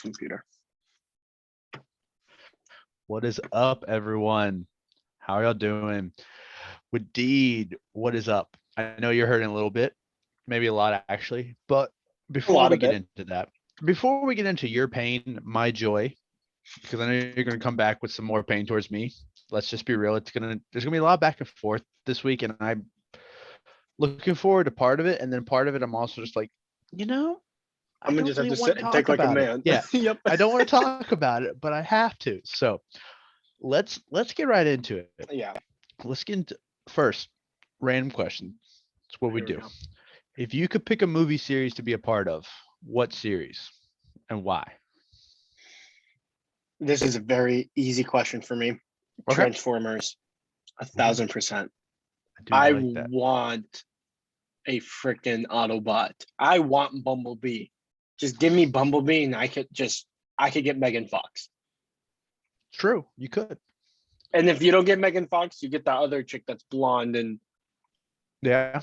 this computer. What is up, everyone? How are y'all doing? With Deed, what is up? I know you're hurting a little bit, maybe a lot actually, but A before lot we of get it. into that, before we get into your pain, my joy, because I know you're going to come back with some more pain towards me. Let's just be real. There's gonna be a lot of back and forth this week, and I'm looking forward to part of it, and then part of it, I'm also just like, you know, I I'm gonna don't just have really to want sit to and take talk like a about it. man. Yeah, Yep. I don't want to talk about it, but I have to. So let's get right into it. Yeah. Let's get into first random question. That's what we Here we do. go. If you could pick a movie series to be a part of, what series and why? This is a very easy question for me. Okay. Transformers, Ooh, 1,000%. I do I like that. want a freaking Autobot. I want Bumblebee. Just give me Bumblebee, and I could get Megan Fox. True, you could. And if you don't get Megan Fox, you get that other chick that's blonde, and Yeah.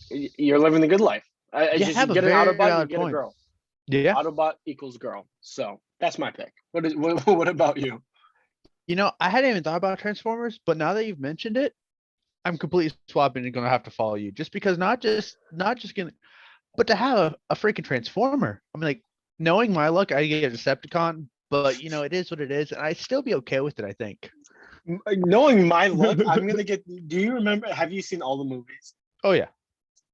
you're living the good life. You You have a get an very Autobot, you valid get a point. girl. Yeah. Autobot equals girl. So that's my pick. What about you? You know, I hadn't even thought about Transformers, but now that you've mentioned it, I'm completely swapping and gonna have to follow you. Just because not just gonna but to have a freaking Transformer. I mean, like, knowing my luck, I get a Decepticon, but it is what it is, and I'd still be okay with it, I think. Knowing my luck, I'm gonna get. Do you remember? Have you seen all the movies? Oh yeah.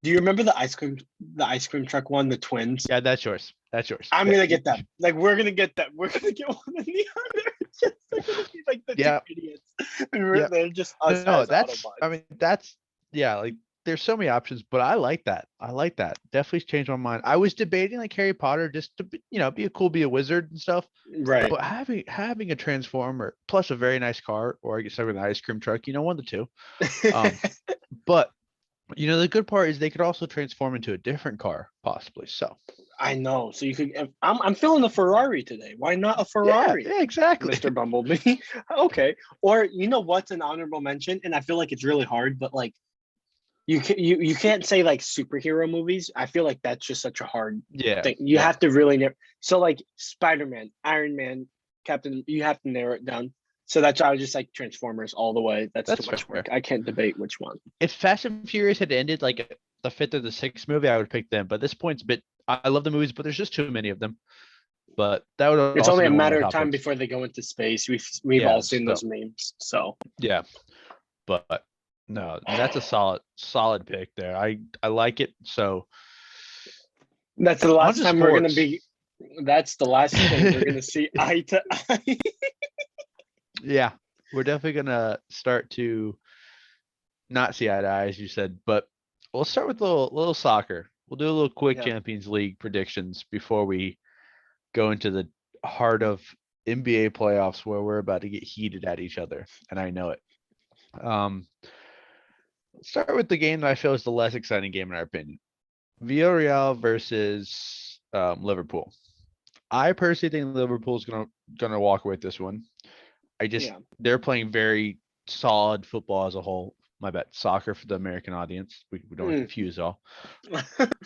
Do you remember the ice cream truck one, the twins? Yeah, that's yours. That's yours. I'm gonna get them. Like we're gonna get them. We're gonna get one or the other. It's just they're gonna be like the Yeah. two idiots. And Yeah. they're just us No, as that's I Autobots. mean, that's yeah, like there's so many options, but I like that. I like that. Definitely changed my mind. I was debating like Harry Potter just to be a wizard and stuff. Right. But having a transformer plus a very nice car, or I guess like an ice cream truck, one of the two. Um, but the good part is they could also transform into a different car, possibly. So I know. So you could. I'm feeling a Ferrari today. Why not a yeah, Ferrari, yeah, exactly. Mr. Bumblebee? Okay. Or you know what's an honorable mention? And I feel like it's really hard, but like you can't say like superhero movies. I feel like that's just such a hard Yeah, thing. You yeah, have to really narrow. So like Spider-Man, Iron Man, Captain, you have to narrow it down. So that's why I was just like Transformers all the way. That's too that's much fair. work. I can't debate which one. If Fast and Furious had ended like the fifth or the sixth movie, I would pick them. But this point's a bit. I love the movies, but there's just too many of them. But that would It's also only be a one of my matter of top time picks. before they go into space. We've Yeah. all seen those memes. So Yeah, but no, that's a solid pick there. I like it. So that's the on last to time we're gonna sports. be. That's the last thing we're gonna see eye to eye. Yeah, we're definitely gonna start to not see eye to eye, as you said. But we'll start with little soccer. We'll do a little quick Yeah. Champions League predictions before we go into the heart of NBA playoffs, where we're about to get heated at each other, and I know it. Um, let's start with the game that I feel is the less exciting game in our opinion. Villarreal versus Liverpool. I personally think Liverpool's gonna walk away with this one. Yeah. They're playing very solid football as a whole. My bad. Soccer for the American audience. We don't want to Mm. confuse all.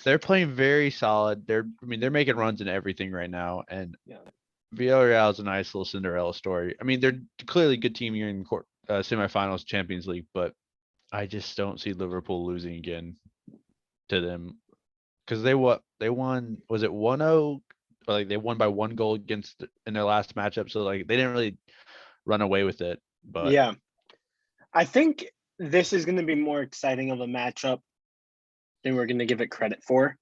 They're playing very solid. They're making runs in everything right now. And Yeah. Villarreal is a nice little Cinderella story. I mean, they're clearly a good team here in semifinals Champions League, but I just don't see Liverpool losing again to them because they won, was it 1-0, or like they won by one goal in their last matchup, so like they didn't really run away with it. But Yeah. I think this is going to be more exciting of a matchup than we're going to give it credit for.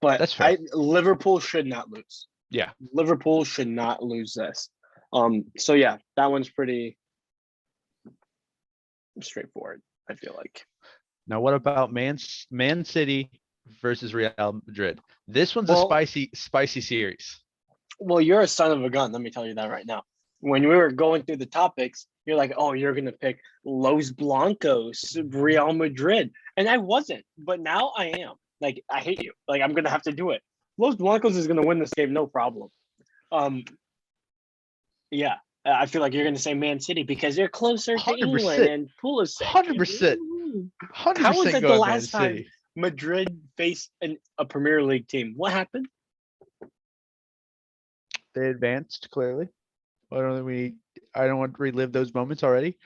But that's fair. Liverpool should not lose. Yeah. Liverpool should not lose this. So yeah, that one's pretty straightforward, I feel like. Now what about Man City versus Real Madrid? This one's a Well, spicy series. Well, you're a son of a gun. Let me tell you that right now. When we were going through the topics, you're like, "Oh, you're gonna pick Los Blancos, Real Madrid," and I wasn't. But now I am. Like, I hate you. Like, I'm gonna have to do it. Los Blancos is gonna win this game, no problem. Um, yeah, I feel like you're gonna say Man City because they're closer to England 100%. and Pulisic. 100%. How was 100% it the going Man last time City. Madrid faced a Premier League team? What happened? They advanced clearly. I don't want to relive those moments already.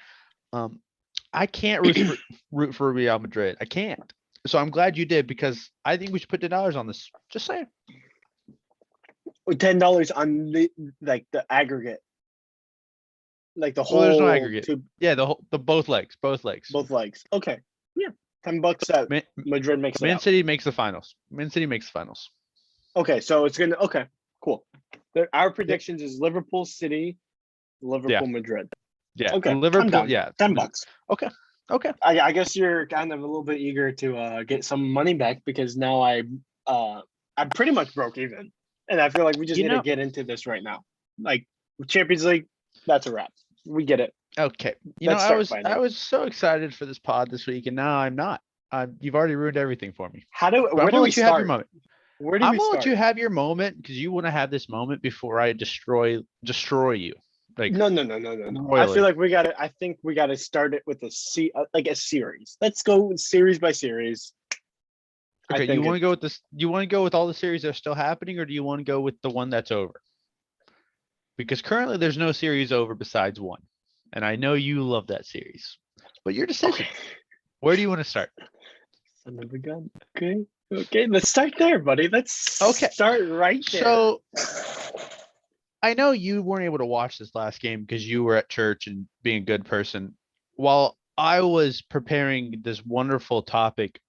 I can't root for Real Madrid. I can't. So I'm glad you did because I think we should put $10 on this. Just saying. $10 on the aggregate, like the Well, there's no whole aggregate. Yeah, the both legs. both legs. Okay, yeah, $10 that Madrid makes it Man out. City makes the finals. Man City makes the finals. Okay, so it's gonna. Okay, cool. Our predictions is Liverpool City, Liverpool Madrid. Yeah. Okay, Liverpool. I'm down. Yeah. $10. Okay. I guess you're kind of a little bit eager to get some money back because now I'm pretty much broke even, and I feel like we just need to get into this right now. Like Champions League, that's a wrap. We get it. Okay. I was so excited for this pod this week, and now I'm not. You've already ruined everything for me. Where do we start? Have your moment. Where do we start? I'm gonna let you have your moment because you want to have this moment before I destroy you. Like no. royally. I feel like I think we gotta start it with a series. Let's go series by series. Okay, you want to go with this? You want to go with all the series that are still happening, or do you want to go with the one that's over? Because currently there's no series over besides one, and I know you love that series. But your decision. Okay. Where do you want to start? Son of a gun. Okay, let's start there, buddy. Let's start right there. So I know you weren't able to watch this last game because you were at church and being a good person. While I was preparing this wonderful topic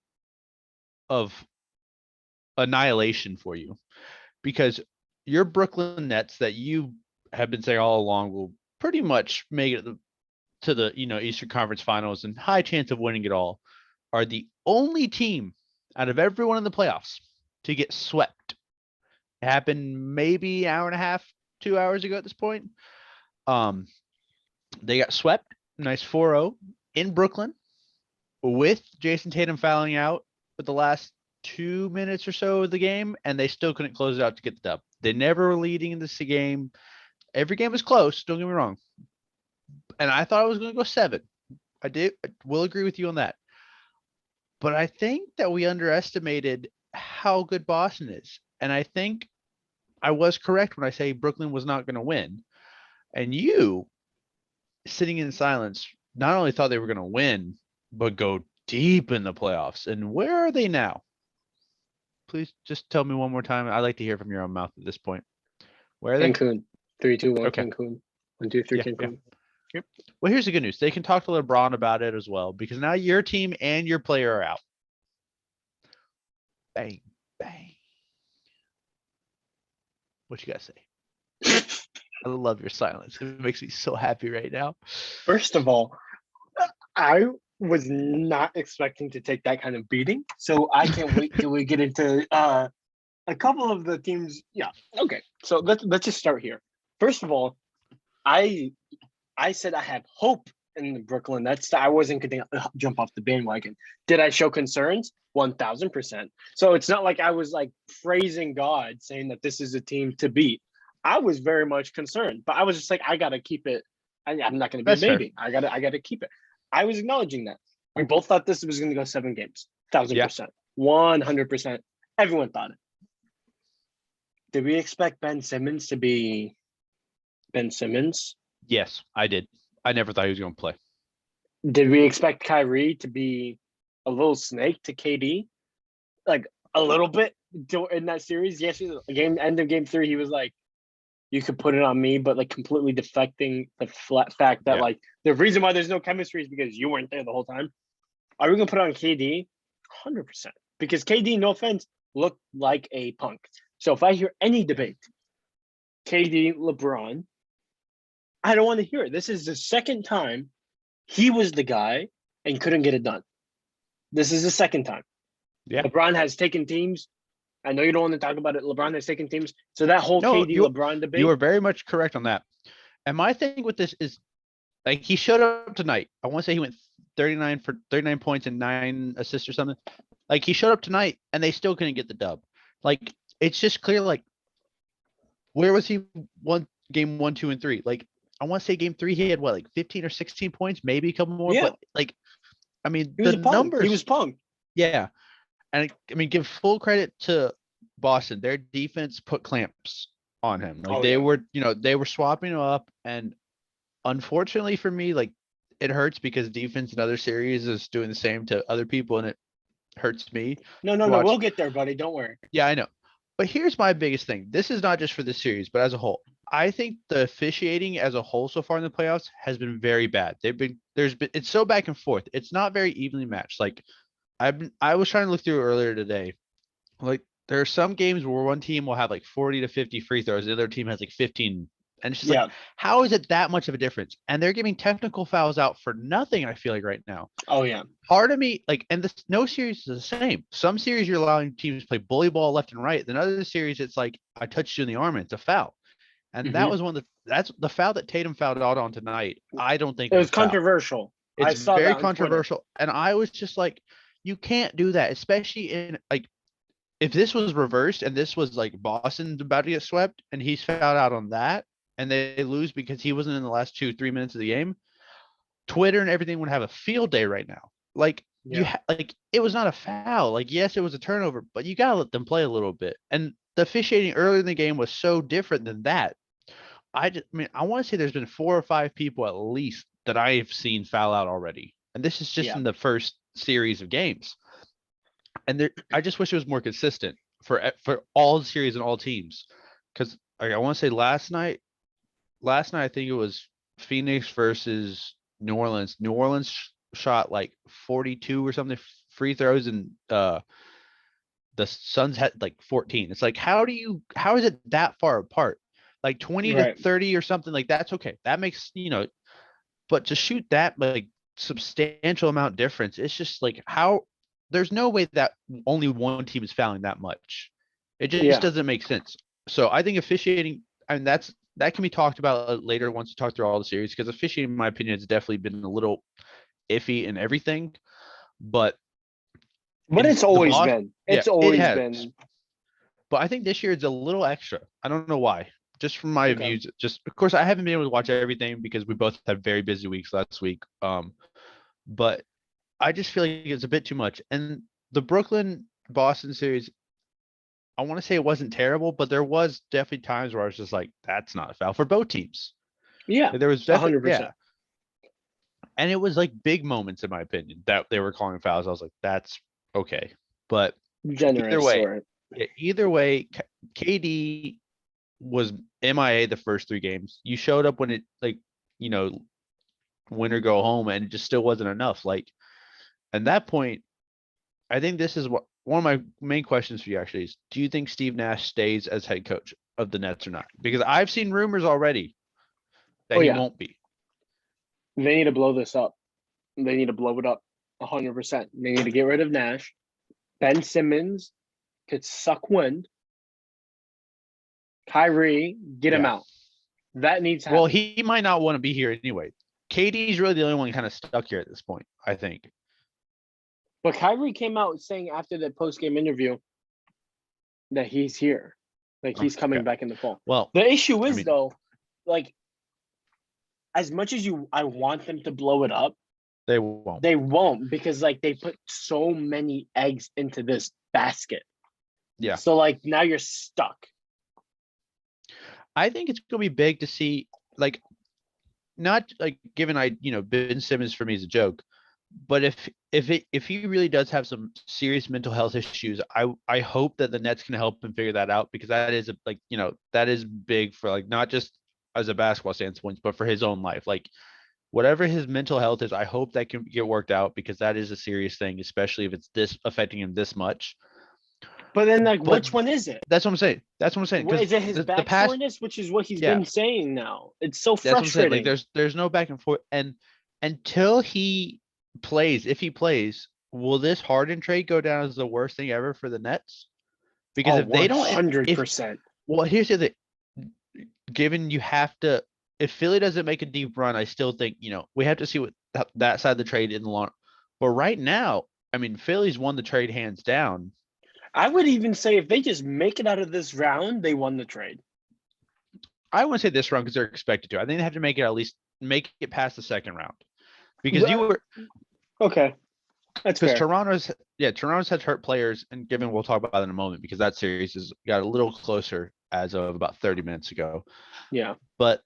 of annihilation for you, because your Brooklyn Nets that you have been saying all along will pretty much make it to the Eastern Conference Finals and high chance of winning it all, are the only team out of everyone in the playoffs to get swept. It happened maybe an hour and a half, 2 hours ago at this point. They got swept, nice 4-0 in Brooklyn with Jason Tatum fouling out with the last 2 minutes or so of the game, and they still couldn't close it out to get the dub. They never were leading in this game. Every game was close, don't get me wrong. And I thought I was going to go 7. I will agree with you on that. But I think that we underestimated how good Boston is. And I think I was correct when I say Brooklyn was not going to win. And you, sitting in silence, not only thought they were going to win, but go deep in the playoffs. And where are they now? Please just tell me one more time. I'd like to hear from your own mouth at this point. Where are they? Cancun. 3, 2, 1, okay. Cancun. 1, 2, 3, Cancun. Yeah. Yep. Well, here's the good news. They can talk to LeBron about it as well, because now your team and your player are out. Bang, bang. What you got to say? I love your silence. It makes me so happy right now. First of all, I was not expecting to take that kind of beating, so I can't wait till we get into a couple of the teams. Yeah, okay. So let's just start here. First of all, I said I have hope in the Brooklyn Nets. I wasn't going to jump off the bandwagon. Did I show concerns? 1,000%. So it's not like I was like praising God, saying that this is a team to beat. I was very much concerned, but I was just like, I got to keep it. I'm not going to be a baby. Fair. I got to keep it. I was acknowledging that. We both thought this was going to go 7 games. 1,000%. 100%. Everyone thought it. Did we expect Ben Simmons to be Ben Simmons? Yes, I did. I never thought he was going to play. Did we expect Kyrie to be a little snake to KD? Like a little bit in that series? Yes, end of game 3, he was like, you could put it on me, but like completely deflecting the fact that like the reason why there's no chemistry is because you weren't there the whole time. Are we going to put it on KD? 100%. Because KD, no offense, looked like a punk. So if I hear any debate, KD, LeBron, I don't want to hear it. This is the second time he was the guy and couldn't get it done. This is the second time. Yeah. LeBron has taken teams. I know you don't want to talk about it. LeBron has taken teams. So that whole KD-LeBron debate. You are very much correct on that. And my thing with this is, like, he showed up tonight. I want to say he went 39 points and 9 assists or something. Like, he showed up tonight and they still couldn't get the dub. Like, it's just clear, like, where was he game 1, 2, and 3? Like, I want to say game 3, he had what, like 15 or 16 points, maybe a couple more. Yeah. But like, I mean, the numbers. He was punked. Yeah. And I mean, give full credit to Boston. Their defense put clamps on him. Like Oh, they yeah. were, they were swapping him up, and unfortunately for me, like it hurts because defense in other series is doing the same to other people, and it hurts me No, no, to no. watch. We'll get there, buddy. Don't worry. Yeah, I know. But here's my biggest thing. This is not just for this series, but as a whole. I think the officiating as a whole so far in the playoffs has been very bad. It's so back and forth. It's not very evenly matched. Like I was trying to look through earlier today. Like there are some games where one team will have like 40 to 50 free throws, the other team has like 15. And it's just like, Yeah. how is it that much of a difference? And they're giving technical fouls out for nothing, I feel like right now. Oh, yeah. Part of me, like, and no series is the same. Some series you're allowing teams to play bully ball left and right. Then other series, it's like I touched you in the arm and it's a foul. And that Hmm. was that's the foul that Tatum fouled out on tonight. I don't think It was was a foul. controversial. I It's saw very that on Twitter. controversial. And I was just like, you can't do that, especially in like if this was reversed and this was like Boston's about to get swept and he's fouled out on that and they lose because he wasn't in the last 2-3 minutes of the game, Twitter and everything would have a field day right now. Like Yeah. like it was not a foul. Like yes, it was a turnover, but you gotta let them play a little bit. And the officiating earlier in the game was so different than that. I mean, I want to say there's been 4 or 5 people at least that I've seen foul out already, and this is just Yeah. in the first series of games. And I just wish it was more consistent for all series and all teams, because like, I want to say last night I think it was Phoenix versus New Orleans. New Orleans shot like 42 or something free throws, and the Suns had like 14. It's like how is it that far apart? Like 20 to Right. 30 or something like that's okay. That makes, but to shoot that like substantial amount difference, it's just like how there's no way that only one team is fouling that much. It just Yeah. doesn't make sense. So I think officiating, and that can be talked about later once you talk through all the series, because officiating, in my opinion, has definitely been a little iffy in everything. But But in it's the always boss, been. yeah, It's it always has. been. But I think this year it's a little extra. I don't know why. Just from my Okay. views, just of course I haven't been able to watch everything because we both had very busy weeks last week. But I just feel like it's a bit too much. And the Brooklyn Boston series, I want to say it wasn't terrible, but there was definitely times where I was just like, that's not a foul for both teams. Yeah. There was definitely 100%. and it was like big moments in my opinion that they were calling fouls. I was like, that's okay. But either Generous, way, or KD was MIA the first 3 games. You showed up when it like, you know, win or go home, and it just still wasn't enough. Like at that point, I think this is what one of my main questions for you actually is: do you think Steve Nash stays as head coach of the Nets or not? Because I've seen rumors already Oh, that he yeah. won't be. They need to blow this up. They need to blow it up 100%. They need to get rid of Nash. Ben Simmons could suck wind. Kyrie, get him Yeah. out. That needs to Well, happen. he might not want to be here anyway. KD's really the only one kind of stuck here at this point, I think. But Kyrie came out saying after the post-game interview that he's here. Like he's coming Okay. back in the fall. Well, The issue is mean- though, like as much as I want them to blow it up, they won't. they won't, because like they put so many eggs into this basket. Yeah. So like now you're stuck. I think it's gonna be big to see, like, not like given Ben Simmons for me is a joke, but if he really does have some serious mental health issues, I hope that the Nets can help him figure that out, because that is that is big for like not just as a basketball standpoint, but for his own life. Like whatever his mental health is, I hope that can get worked out, because that is a serious thing, especially if it's this affecting him this much. But then like But which one is it? that's what I'm saying. That's what I'm saying. Is it his the back past, soreness, which is what he's yeah, been saying now? It's so that's what I'm saying. frustrating. Like there's no back and forth, and until he plays, if he plays, will this Harden trade go down as the worst thing ever for the Nets? Because if they don't, if 100%. well, here's the other, given you have to, if Philly doesn't make a deep run, I still think we have to see what that side of the trade in the long. But right now, I mean, Philly's won the trade hands down. I would even say if they just make it out of this round, they won the trade. I wouldn't say this round because they're expected to. I think they have to make it at least make it past the second round, because Well, you were okay. That's because fair. Toronto's had hurt players, and given we'll talk about that in a moment, because that series has got a little closer as of about 30 minutes ago. Yeah. But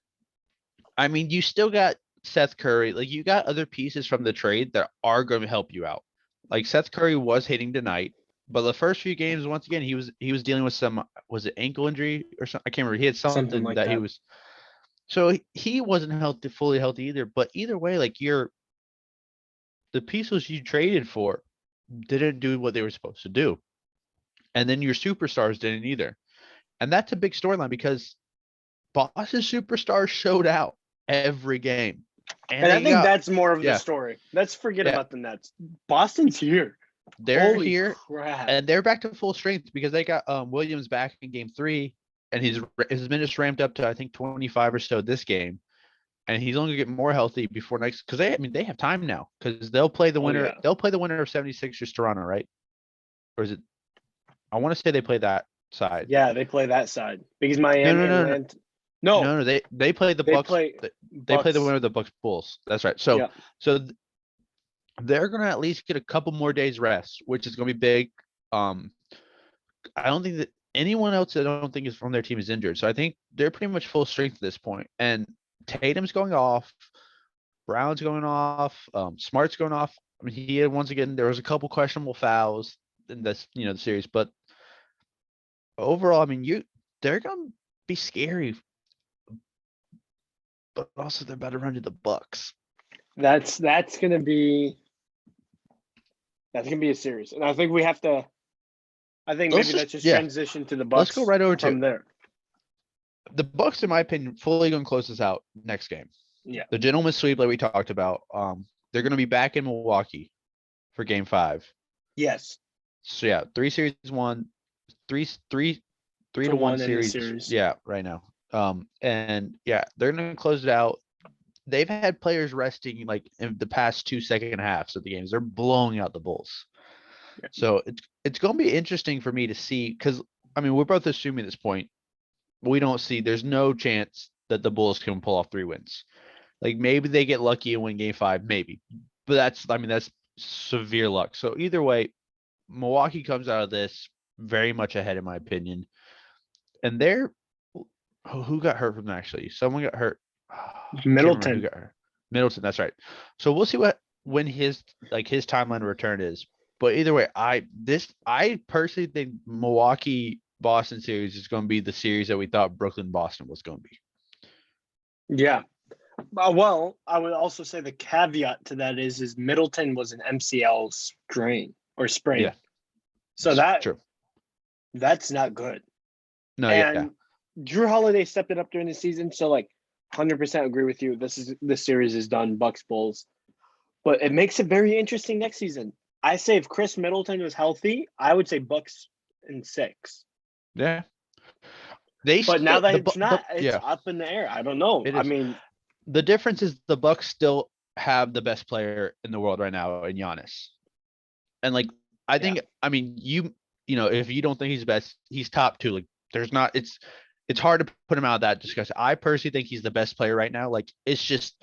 I mean, you still got Seth Curry. Like you got other pieces from the trade that are going to help you out. Like Seth Curry was hitting tonight, but the first few games, once again, he was dealing with some, was it ankle injury or something? I can't remember. He had Something something like that he that. was. So he wasn't healthy, fully healthy either. But either way, like the pieces you traded for didn't do what they were supposed to do, and then your superstars didn't either. And that's a big storyline because Boston's superstars showed out every game, and And I they think got that's more of the yeah story. Let's forget yeah about the Nets. Boston's here. they're Holy here crap. and they're back to full strength because they got Williams back in game 3, and his minutes ramped up to I think 25 or so this game, and he's only going to get more healthy before next because they have time now because they'll play the Oh winner yeah. of 76ers Toronto, right? Or is it? I want to say they play that side. Yeah, they play that side. Because No, Miami, no, no, no, Atlanta. No, no. They play the they Bucks. play They play the Bucks. winner of the Bucks Bulls. That's right. Yeah. So they're gonna at least get a couple more days rest, which is gonna be big. Um, I don't think that anyone else I don't think is from their team is injured. So I think they're pretty much full strength at this point. And Tatum's going off, Brown's going off, Smart's going off. I mean, he had once again there was a couple questionable fouls in this, the series, but overall, I mean, they're gonna be scary, but also they're about to run to the Bucks. That's gonna be a series. And I think we have to let's just transition to the Bucks. Let's go right over from to there. the Bucks, in my opinion, fully going to close this out next game. Yeah. The gentleman's sweep, like we talked about. They're going to be back in Milwaukee for Game 5. Yes. So yeah, 3-1, 3-1 in the series. series. Yeah, right now. And yeah, they're going to close it out. They've had players resting like in the past 2 second halves of the games. They're blowing out the Bulls. Yeah. So it's going to be interesting for me to see because I mean we're both assuming at this point we don't see there's no chance that the Bulls can pull off 3 wins. Like maybe they get lucky and win Game 5, maybe, but that's severe luck. So either way, Milwaukee comes out of this very much ahead in my opinion, and who got hurt from that actually? Someone got hurt. I can't remember who Middleton. got hurt. Middleton, that's right. So we'll see when his timeline of return is. But either way, I personally think Milwaukee Boston series is going to be the series that we thought Brooklyn Boston was going to be. Yeah. Well, I would also say the caveat to that is Middleton was an MCL strain or sprain. Yeah. So True. That's not good. No, and Drew Holiday stepped it up during the season. So 100% agree with you. This series is done, Bucks Bulls. But it makes it very interesting next season. I say if Chris Middleton was healthy, I would say Bucks in 6. Yeah. But now that it's not, it's yeah. up in the air. I don't know. I mean, the difference is the Bucks still have the best player in the world right now in Giannis. And I think, I mean, you know, if you don't think he's best, he's top 2. Like there's not, it's hard to put him out of that discussion. I personally think he's the best player right now. Like it's just,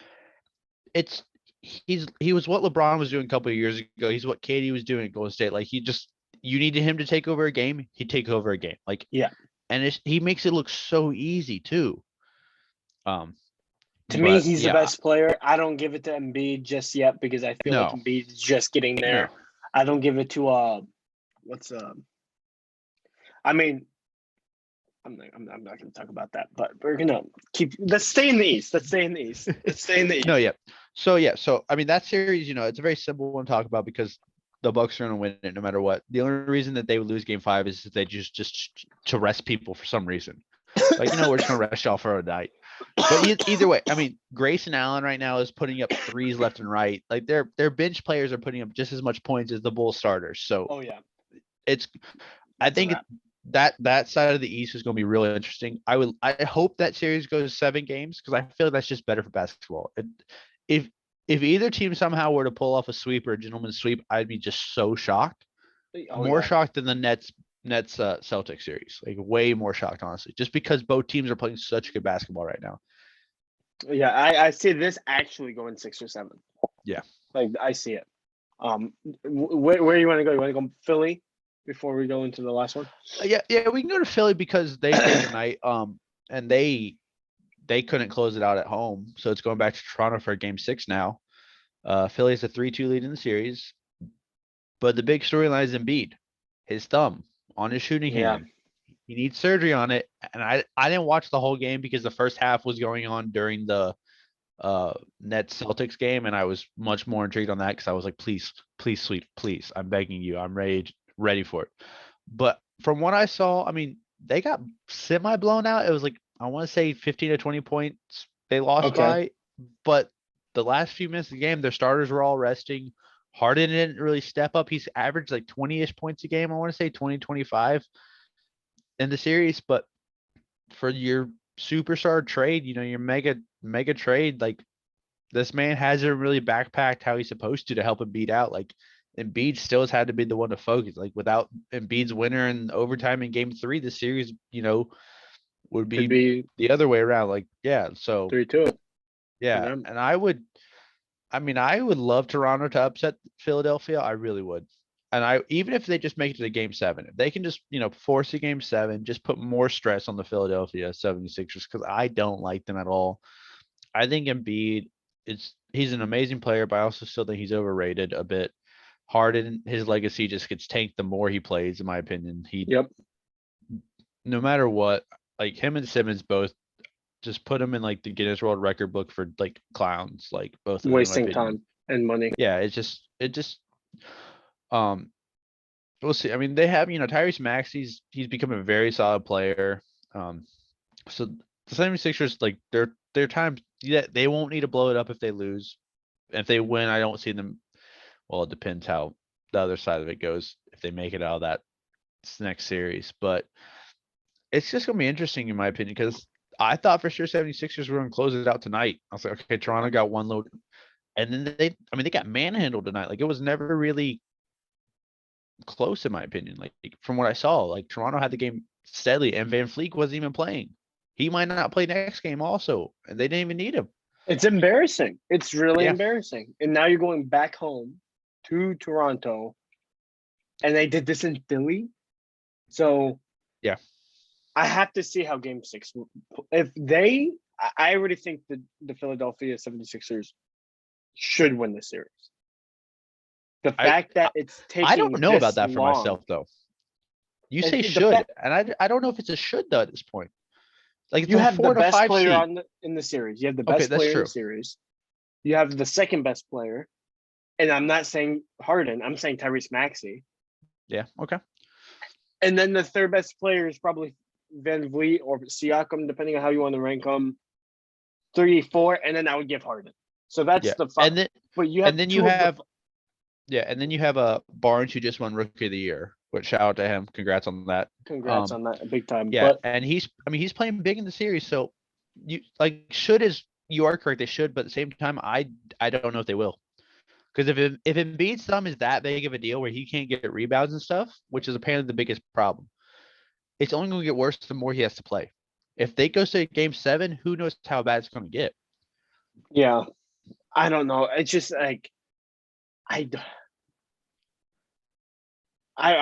he was what LeBron was doing a couple of years ago. He's what KD was doing at Golden State. Like you needed him to take over a game. He'd take over a game. Like, yeah. And he makes it look so easy too. To me, he's the best player. I don't give it to Embiid just yet because I feel like Embiid is just getting there. No. I don't give it to I mean, I'm not going to talk about that, but we're going to let's stay in the East. No, yeah. So I mean that series, it's a very simple one to talk about because the Bucks are going to win it no matter what. The only reason that they would lose Game 5 is that they just to rest people for some reason. Like, we're just going to rest y'all for a night. But either way, I mean, Grayson Allen right now is putting up threes left and right. Like their bench players are putting up just as much points as the Bulls starters. So I think that side of the East is going to be really interesting. I hope that series goes 7 games because I feel like that's just better for basketball. If either team somehow were to pull off a sweep or a gentleman's sweep, I'd be just so shocked. More shocked than the Nets Celtics series. Like way more shocked, honestly, just because both teams are playing such good basketball right now. Yeah, I see this actually going 6 or 7. Yeah. Like I see it. Where you want to go? You want to go Philly? before we go into the last one? Yeah, we can go to Philly because they played tonight. And they couldn't close it out at home, so it's going back to Toronto for Game 6 now. Philly has a 3-2 lead in the series, but the big storyline is Embiid, his thumb on his shooting Yeah. hand. He needs surgery on it, and I didn't watch the whole game because the first half was going on during the Nets Celtics game, and I was much more intrigued on that because I was like, please, please, sweet, please, I'm begging you, I'm ready for it. But from what I saw, I mean, they got semi blown out. It was like I want to say 15 to 20 points they lost Okay. by, but the last few minutes of the game, their starters were all resting. Harden didn't really step up. He's averaged like 20-ish points a game. I want to say 20, 25 in the series, but for your superstar trade, your mega trade, like this man hasn't really backpacked how he's supposed to help him beat out. Like Embiid still has had to be the one to focus. Like without Embiid's winner in overtime in Game 3, the series, would Could be be the other way around. Like yeah, so 3-2. yeah, them. and I would love Toronto to upset Philadelphia. I really would. And even if they just make it to the Game 7, if they can just, force a Game 7, just put more stress on the Philadelphia 76ers because I don't like them at all. I think Embiid he's an amazing player, but I also still think he's overrated a bit. Harden, his legacy just gets tanked the more he plays, in my opinion. Yep. No matter what, like him and Simmons both just put him in like the Guinness World Record book for like clowns, like both of them, in my Wasting opinion. time and money. Yeah, um we'll see. I mean, they have, Tyrese Maxey's he's become a very solid player. So the 76ers, like their times, yeah, they won't need to blow it up if they lose. If they win, I don't see them. Well, it depends how the other side of it goes if they make it out of that next series. But it's just gonna be interesting in my opinion because I thought for sure 76ers were gonna close it out tonight. I was like, okay, Toronto got one load, and then they got manhandled tonight. Like it was never really close in my opinion. Like from what I saw, like Toronto had the game steadily, and Van Fleet wasn't even playing. He might not play next game also, and they didn't even need him. It's embarrassing. It's really Yeah. embarrassing. And now you're going back home to Toronto, and they did this in Philly. So Yeah. I have to see how Game 6. If they, I already think the Philadelphia 76ers should win the series. The fact that it's taking I don't know about that for long, myself though. You And say the should, fact- and I don't know if it's a should though at this point. Like it's you a have the 4 to best 5 player seed. in the series. You have the Okay, best that's player in true. the series. You have the second best player, and I'm not saying Harden. I'm saying Tyrese Maxey. Yeah. Okay. And then the third best player is probably Van Vliet or Siakam, depending on how you want to rank them. 3, 4, and then I would give Harden. So that's Yeah. the five. But you have and then two you of have yeah, and then you have a Barnes who just won Rookie of the Year. Which shout out to him. Congrats on that. congrats on that big time. Yeah, But and he's playing big in the series. So you like should is you are correct. They should, but at the same time, I don't know if they will. Because if Embiid's thumb is that big of a deal where he can't get rebounds and stuff, which is apparently the biggest problem, it's only going to get worse the more he has to play. If they go to Game 7, who knows how bad it's going to get? yeah, I don't know. It's just like I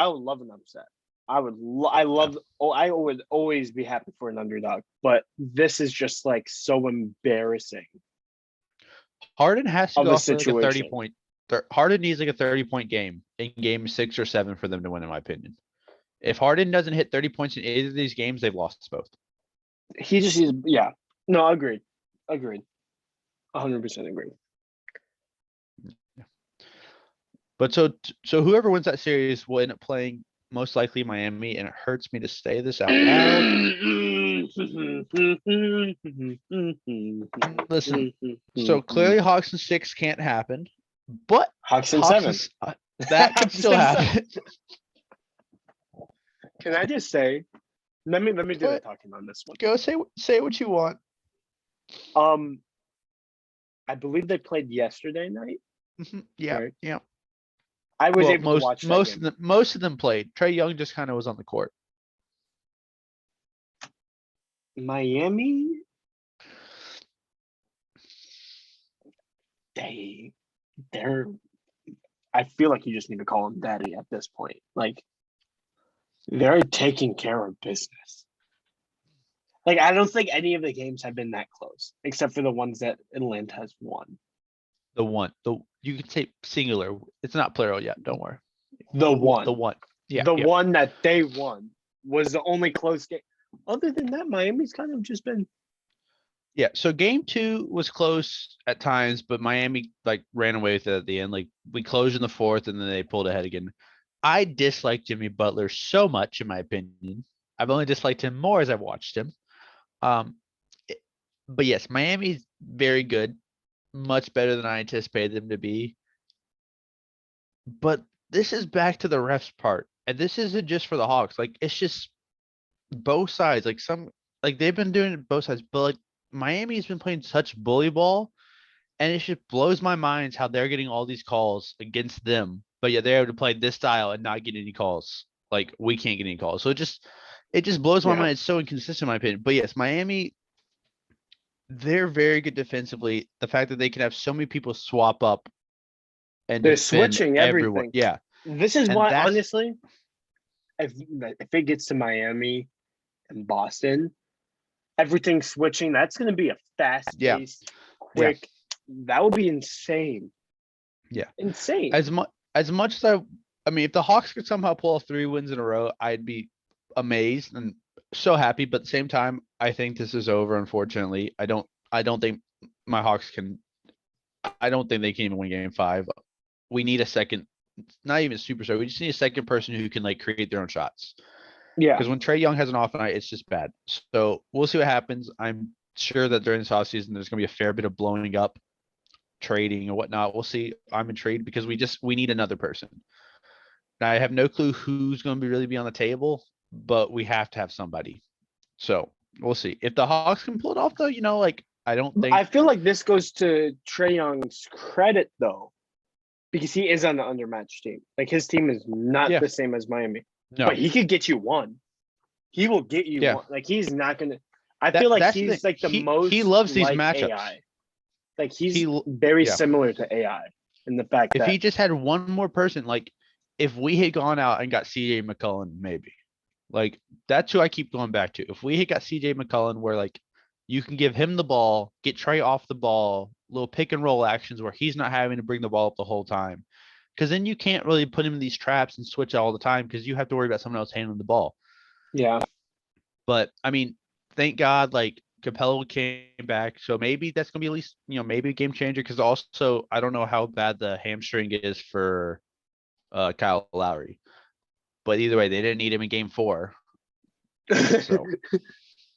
would love an upset. I would always be happy for an underdog, but this is just like so embarrassing. Harden has to Of go a off for like a 30 situation. point. Harden needs like a 30-point game in Game 6 or 7 for them to win, in my opinion. If Harden doesn't hit 30 points in either of these games, they've lost both. He just needs, yeah. No, agreed. 100% agreed. But so whoever wins that series will end up playing most likely Miami, and it hurts me to say this out loud. Listen, so clearly Hawks and 6 can't happen, but Hawks and 7. That could still happen. Can I just say, let me do the talking on this one. Go say what you want. I believe they played yesterday night. Yeah, right? yeah. I was able to watch that most of them played. Trae Young just kind of was on the court. Miami, they're. I feel like you just need to call him daddy at this point. Like They're taking care of business. Like, I don't think any of the games have been that close, except for the ones that Atlanta has won. You can say singular. It's not plural yet. Don't worry. The one. The one. Yeah. The yeah. one that they won was the only close game. Other than that, Miami's kind of just been. Yeah. So game 2 was close at times, but Miami like ran away with it at the end. Like we closed in the fourth and then they pulled ahead again. I dislike Jimmy Butler so much, in my opinion. I've only disliked him more as I've watched him. But yes, Miami's very good, much better than I anticipated them to be. But this is back to the refs part, and this isn't just for the Hawks. Like it's just both sides. Like they've been doing it both sides, but like Miami's been playing such bully ball, and it just blows my mind how they're getting all these calls against them, but yet they're able to play this style and not get any calls. Like we can't get any calls, so it just blows my mind. It's so inconsistent, in my opinion. But yes, Miami, they're very good defensively. The fact that they can have so many people swap up and They're defend switching everyone. everything. Yeah. This is And why, that's- honestly, if it gets to Miami and Boston, everything switching, that's going to be a fast-paced, quick. That would be insane. Yeah. Insane. As much as I mean, if the Hawks could somehow pull off 3 wins in a row, I'd be amazed and so happy. But at the same time, I think this is over, unfortunately. I don't think my Hawks can. I don't think they can even win game 5. We need a second, not even superstar. We just need a second person who can like create their own shots. Yeah. Because when Trae Young has an off night, it's just bad. So we'll see what happens. I'm sure that during this offseason, there's going to be a fair bit of blowing up, trading or whatnot. We'll see. I'm intrigued because we need another person. Now I have no clue who's going to really be on the table, but we have to have somebody. So we'll see. If the Hawks can pull it off, though, like I don't think. I feel like this goes to Trae Young's credit, though, because he is on the undermatched team. Like his team is not the same as Miami. No. But he could get you one. He will get you one. Like he's not gonna. I feel like he's like the most. He loves these like matchups. AI. Like he's very similar to AI in the fact if that he just had one more person, like if we had gone out and got CJ McCollum, maybe. Like that's who I keep going back to. If we had got CJ McCollum, where like you can give him the ball, get Trae off the ball, little pick and roll actions where he's not having to bring the ball up the whole time. Because then you can't really put him in these traps and switch all the time because you have to worry about someone else handling the ball. Yeah. But I mean, thank God, like Capella came back, so maybe that's gonna be at least maybe a game changer. Because also I don't know how bad the hamstring is for Kyle Lowry, but either way, they didn't need him in game 4. So.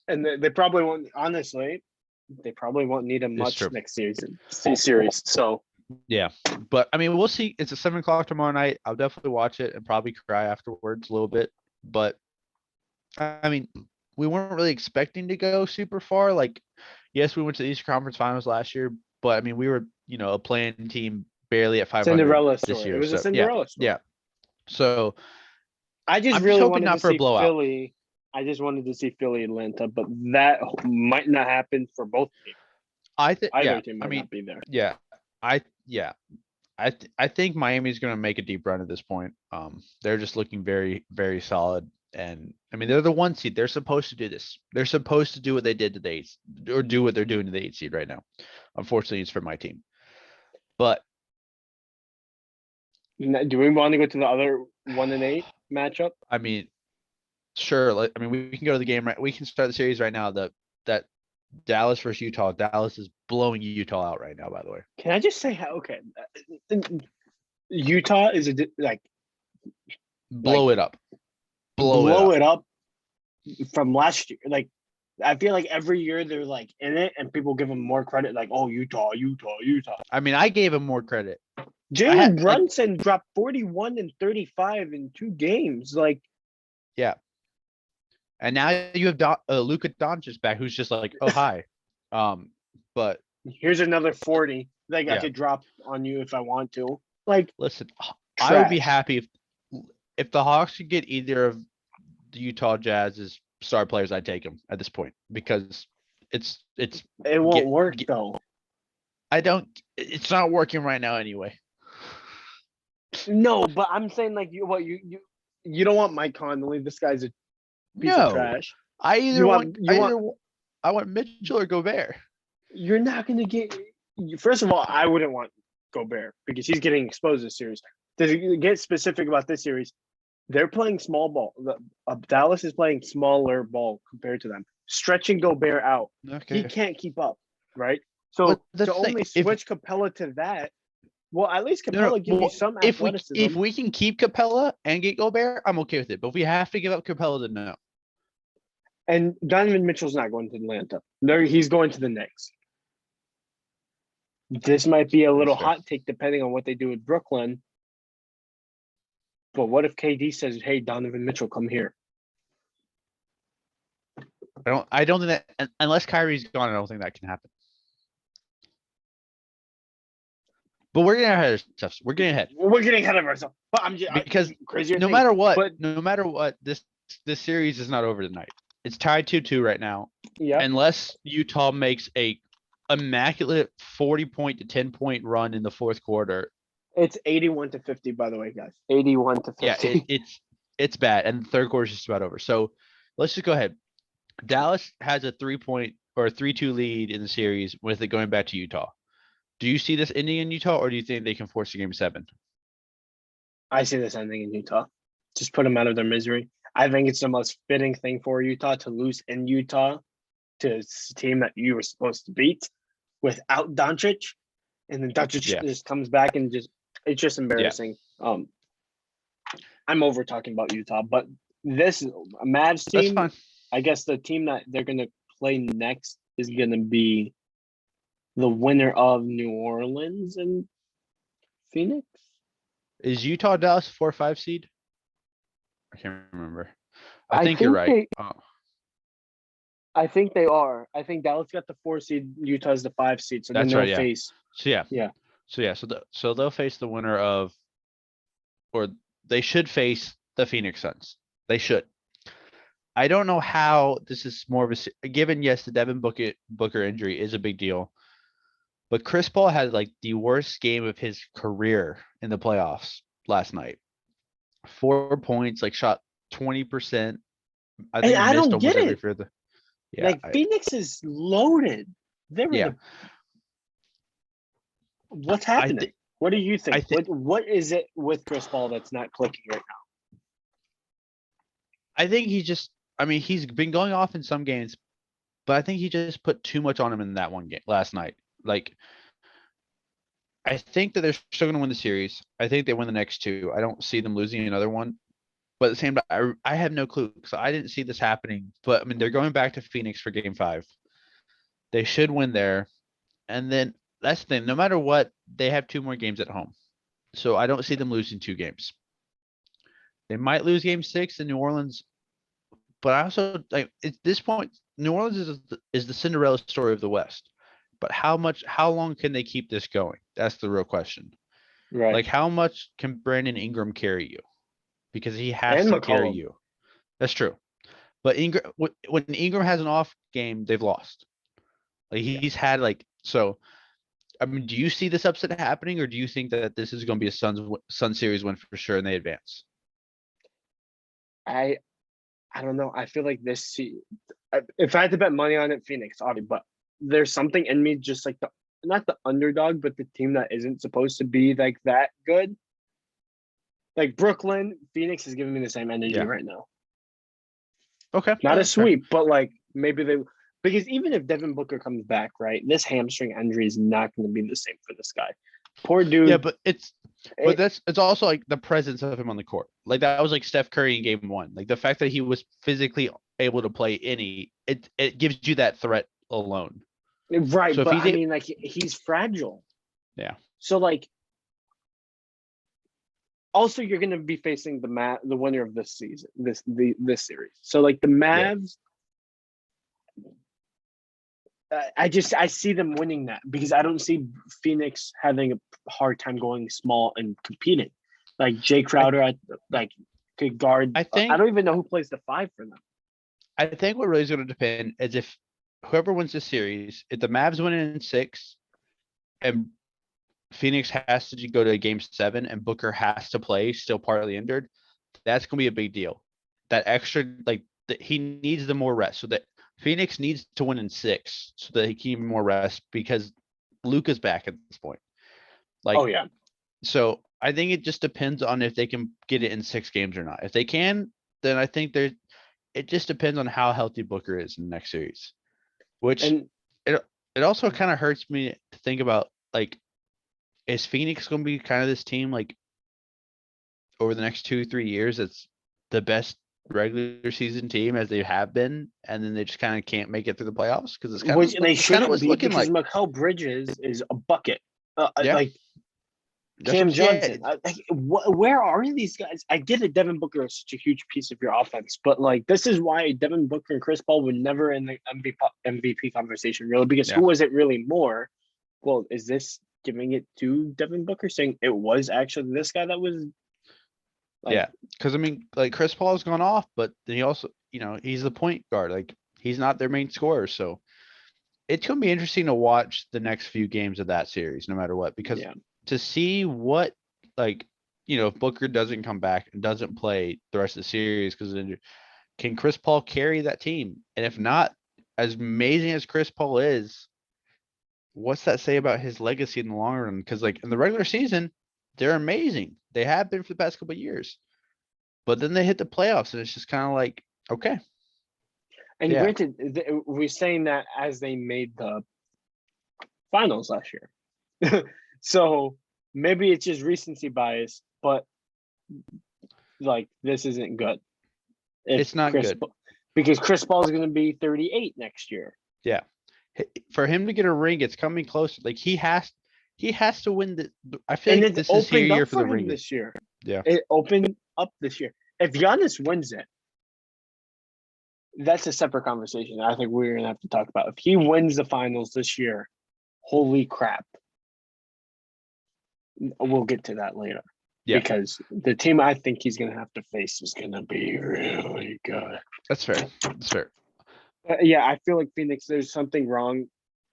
And they probably won't. Honestly, they probably won't need him much next series. So. Yeah, but I mean, we'll see. It's at 7:00 tomorrow night. I'll definitely watch it and probably cry afterwards a little bit. But I mean, we weren't really expecting to go super far. Like, yes, we went to the Eastern Conference Finals last year, but I mean, we were a playing team barely at 500 Cinderella this story. year. It was a Cinderella story. Yeah. So I'm really wanted to see Philly. I just wanted to see Philly Atlanta, but that might not happen for both teams. Either team might not be there. Yeah. I think Miami's going to make a deep run at this point. They're just looking very, very solid. And I mean, they're the 1 seed. They're supposed to do this. They're supposed to do what they did to the 8 or do what they're doing to the 8 seed right now. Unfortunately, it's for my team. But do we want to go to the other 1 and 8 matchup? I mean, sure. I mean, we can go to the game right. We can start the series right now. That Dallas versus Utah. Dallas is blowing Utah out right now, by the way. Can I just say Utah is blow it up. Blow it up from last year. Like I feel like every year they're like in it and people give them more credit, like, oh, Utah. I mean, I gave him more credit. Jalen Brunson dropped 41 and 35 in 2 games. Like, yeah. And now you have Luka Doncic back, who's just like, oh, hi. But here's another 40. Like I could drop on you if I want to. Like, listen, I would be happy if the Hawks could get either of the Utah Jazz's star players. I'd take them at this point because it won't work though. It's not working right now anyway. No, but I'm saying like you You don't want Mike Conley. This guy's a piece of No, trash. I either want I want you Mitchell or Gobert. You're not going to get. First of all, I wouldn't want Gobert because he's getting exposed this series. To get specific about this series, they're playing small ball. Dallas is playing smaller ball compared to them. Stretching Gobert out, he Okay. can't keep up, right? So Well, that's to the thing. only switch Capella to that, well, at least No, Capella gives you well, some if athleticism. we can keep Capella and get Gobert, I'm okay with it. But if we have to give up Capella, then no. And Donovan Mitchell's not going to Atlanta. No, he's going to the Knicks. This might be a little That's fair. hot take depending on what they do with Brooklyn. But what if KD says, "Hey, Donovan Mitchell, come here"? I don't think that unless Kyrie's gone, I don't think that can happen. But we're getting ahead of stuff. We're getting ahead. We're getting ahead of ourselves. But I'm just Because no matter what, this series is not over tonight. It's tied 2-2 right now. Yeah. Unless Utah makes a immaculate 40-point to 10-point run in the fourth quarter. It's 81-50, by the way, guys. 81-50. Yeah, it's bad, and the third quarter is just about over. So let's just go ahead. Dallas has a 3-point or a 3-2 lead in the series with it going back to Utah. Do you see this ending in Utah, or do you think they can force a game 7? I see this ending in Utah. Just put them out of their misery. I think it's the most fitting thing for Utah to lose in Utah to a team that you were supposed to beat without Doncic. And then Doncic just comes back and it's just embarrassing. Yeah. I'm over talking about Utah, but this Mavs team, I guess the team that they're going to play next is going to be the winner of New Orleans and Phoenix. Is Utah Dallas 4 or 5 seed? I can't remember. I think you're right. I think they are. I think Dallas got the 4 seed, Utah's the 5 seed. So that's then they'll face. So they'll face the winner of, or they should face the Phoenix Suns. They should. I don't know how this is more of a given. Yes, the Devin Booker injury is a big deal, but Chris Paul had like the worst game of his career in the playoffs last night. 4 points, like shot 20%. I think I don't get it. Yeah, like Phoenix is loaded. What's happening? What do you think? What is it with Chris Paul that's not clicking right now? I think he's been going off in some games, but I think he just put too much on him in that one game last night. Like, I think that they're still going to win the series. I think they win the next 2. I don't see them losing another one. But at the same time, I have no clue because I didn't see this happening. But I mean, they're going back to Phoenix for Game 5. They should win there, and then that's the thing. No matter what, they have 2 more games at home, so I don't see them losing 2 games. They might lose Game 6 in New Orleans, but I also like at this point, New Orleans is the Cinderella story of the West. But how long can they keep this going? That's the real question. Right. Like, how much can Brandon Ingram carry you? Because he has to carry you. That's true. But when Ingram has an off game, they've lost. Like he's had so. I mean, do you see this upset happening, or do you think that this is going to be a Sun series win for sure and they advance? I don't know. I feel like this. If I had to bet money on it, Phoenix, obviously. But there's something in me, just like not the underdog, but the team that isn't supposed to be like that good. Like Brooklyn, Phoenix is giving me the same energy right now. Okay. Not a sweep, but like maybe because even if Devin Booker comes back, right, this hamstring injury is not going to be the same for this guy. Poor dude. Yeah, but it's also like the presence of him on the court. Like that was like Steph Curry in Game 1. Like the fact that he was physically able to play it gives you that threat alone. Right, so but I mean, like he's fragile. Yeah. So like. Also, you're going to be facing the winner of this season, this series. So, like the Mavs, I see them winning that because I don't see Phoenix having a hard time going small and competing. Like Jay Crowder, could guard. I don't even know who plays the 5 for them. I think what really is going to depend is if whoever wins the series, if the Mavs win in 6, and Phoenix has to go to Game 7 and Booker has to play, still partly injured, That's gonna be a big deal. That extra, like, he needs the more rest, so that Phoenix needs to win in 6 so that he can even more rest because Luka's back at this point. Oh Like, yeah. so I think it just depends on if they can get it in 6 games or not. If they can, then I think it just depends on how healthy Booker is in the next series. Which And it also kind of hurts me to think about, like, is Phoenix going to be kind of this team like over the next 2-3 years that's the best regular season team as they have been, and then they just kind of can't make it through the playoffs because it's kind which of they it's kind of shouldn't what's be looking because like. Mikal Bridges is a bucket. Yeah, Like that's Cam what. Yeah, Johnson. Where are these guys? I get it. Devin Booker is such a huge piece of your offense, but like this is why Devin Booker and Chris Paul were never in the MVP conversation, really, because yeah, who was it really more? Well, is this giving it to Devin Booker, saying it was actually this guy that was like, yeah. Because I mean, like, Chris Paul has gone off, but then he also, he's the point guard. Like, he's not their main scorer, so it's gonna be interesting to watch the next few games of that series, no matter what, because yeah. to see what, like, if Booker doesn't come back and doesn't play the rest of the series because can Chris Paul carry that team? And if not, as amazing as Chris Paul is, what's that say about his legacy in the long run? Because, like, in the regular season, they're amazing. They have been for the past couple of years, but then they hit the playoffs, and it's just kind of like, okay, And yeah, granted, we're saying that as they made the finals last year, so maybe it's just recency bias, but like this isn't good. If it's not good. Because Chris Paul is going to be 38 next year. Yeah. For him to get a ring, it's coming close. Like, he has to win the. I feel And like it's this is opened year up for for the him ring. this year. Yeah. It opened up this year. If Giannis wins it, that's a separate conversation. I think we're going to have to talk about. If he wins the finals this year, holy crap. We'll get to that later. Yeah. Because the team I think he's going to have to face is going to be really good. That's fair. That's fair. Yeah, I feel like Phoenix, there's something wrong.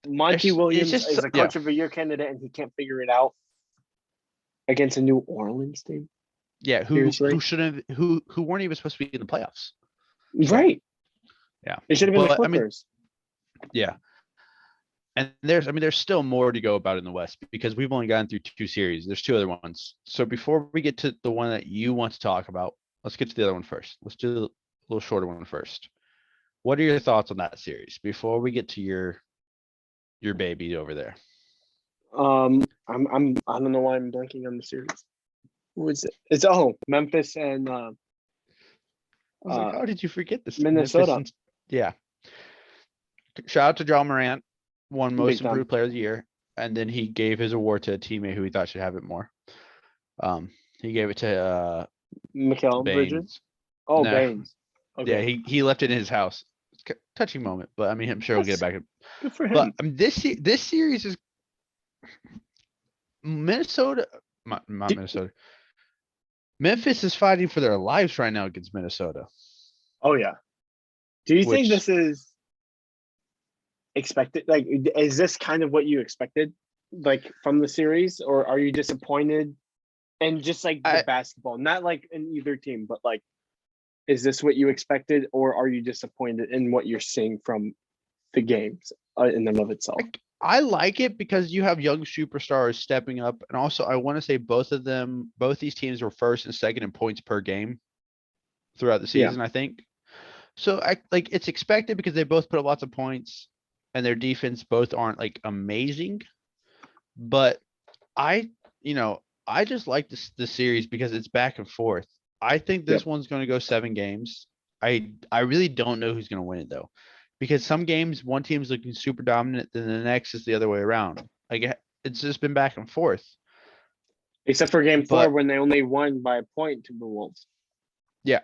Monty It's Williams just, is a yeah. coach of the year candidate, and he can't figure it out against a New Orleans team. Yeah. Who shouldn't who weren't even supposed to be in the playoffs. So, Right. yeah. It should have been the But I mean, Clippers. yeah. And there's still more to go about in the West because we've only gotten through 2 series. There's 2 other ones. So before we get to the one that you want to talk about, let's get to the other one first. Let's do a little shorter one first. What are your thoughts on that series before we get to your baby over there? I don't know why I'm blanking on the series. Who is it? It's Memphis and I was like, how did you forget this? Minnesota. Yeah. Shout out to John Morant, won Big Most time. Improved Player of the Year, and then he gave his award to a teammate who he thought should have it more. He gave it to Mikal Bridges. Baines. Oh, No. Baines. Yeah, Okay. he left it in his house. Touching moment, but I mean, I'm sure he'll get it back. Good for him. But this series is Minnesota, not Minnesota. Memphis is fighting for their lives right now against Minnesota. Oh yeah. Do you think this is expected? Like, is this kind of what you expected, like from the series, or are you disappointed? And just like the basketball, not like in either team, but like, is this what you expected, or are you disappointed in what you're seeing from the games in and of itself? I like it because you have young superstars stepping up, and also I want to say both these teams were first and second in points per game throughout the season. I think so. It's expected because they both put up lots of points, and their defense both aren't like amazing, but I just like this series because it's back and forth. I think this one's going to go 7 games. I really don't know who's going to win it though, because some games one team's looking super dominant, then the next is the other way around. Like, it's just been back and forth. Except for game 4 when they only won by a point to the Wolves. Yeah,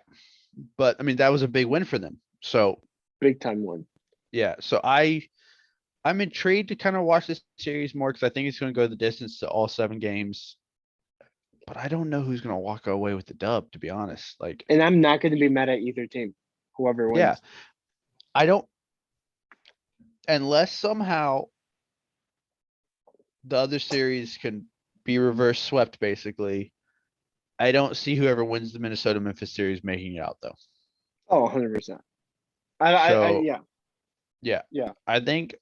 but I mean that was a big win for them. So big time win. Yeah, so I'm intrigued to kind of watch this series more because I think it's going to go the distance to all 7 games. But I don't know who's going to walk away with the dub, to be honest. And I'm not going to be mad at either team, whoever wins. Yeah, I don't, unless somehow the other series can be reverse swept, basically, I don't see whoever wins the Minnesota-Memphis series making it out though. Oh, 100%. So Yeah. yeah, Yeah. I think